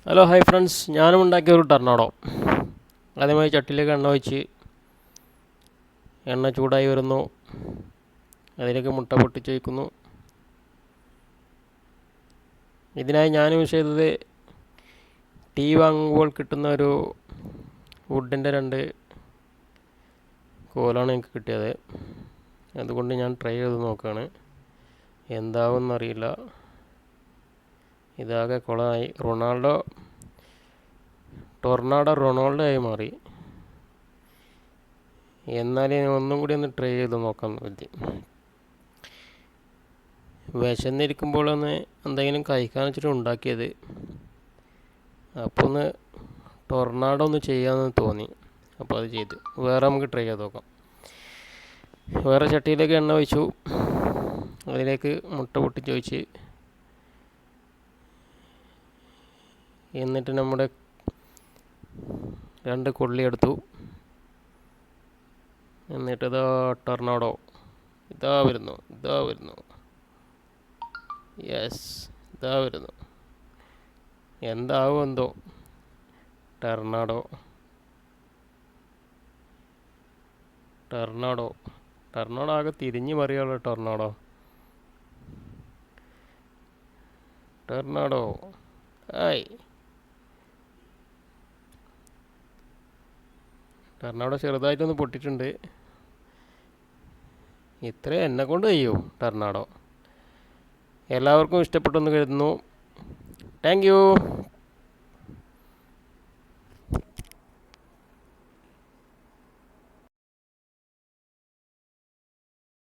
Hello hi friends, ഞാനും ഉണ്ടാക്കിയ ഒരു ടർണാഡോ. ആദ്യമായി ചട്ടിയിലേക്ക് എണ്ണ ഒഴിച്ച് എണ്ണ ചൂടായി വരുന്നു. അതിലേക്ക് മുട്ട പൊട്ടിച്ച് വയ്ക്കുന്നു. ഇതിനായി ഞാൻ യൂസ് ചെയ്തത് ടീ വാങ്ങുമ്പോൾ കിട്ടുന്ന ഒരു വുഡിൻ്റെ 2 കോലാണ് എനിക്ക് കിട്ടിയത്. അതുകൊണ്ട് ഞാൻ ട്രൈ ചെയ്ത് നോക്കുകയാണ്. എന്താവുമെന്നറിയില്ല. ഇതാകെ കുളമായി. ടൊർണാഡോ റൊണാൾഡോ ആയി മാറി. എന്നാലും ഒന്നും കൂടി ഒന്ന് ട്രൈ ചെയ്ത് നോക്കാം കരുതി. വിശന്നിരിക്കുമ്പോഴൊന്ന് എന്തെങ്കിലും കഴിക്കാൻ വെച്ചിട്ട് ഉണ്ടാക്കിയത്. അപ്പോൾ ഒന്ന് ടൊർണാഡോ ഒന്ന് ചെയ്യാമെന്ന് തോന്നി. അപ്പോൾ അത് ചെയ്തു. വേറെ നമുക്ക് ട്രൈ ചെയ്ത് നോക്കാം. വേറെ ചട്ടിയിലേക്ക് എണ്ണ ഒഴിച്ചു. അതിലേക്ക് മുട്ട പൊട്ടിച്ച് ഒഴിച്ച്, എന്നിട്ട് നമ്മുടെ 2 കൊള്ളി എടുത്തു. എന്നിട്ട് ടൊർണാഡോ ഇതാ വരുന്നു. യെസ്, ഇതാ വരുന്നു. എന്താവും എന്തോ. ടർണാഡോ ആകെ തിരിഞ്ഞ് മറിയുള്ള ടർണാഡോ ആയി. ടർണാഡോ ചെറുതായിട്ടൊന്ന് പൊട്ടിയിട്ടുണ്ട്. ഇത്രേ എന്നെ കൊണ്ട് കഴിയൂ ടർണാഡോ. എല്ലാവർക്കും ഇഷ്ടപ്പെട്ടെന്ന് കരുതുന്നു. Thank you.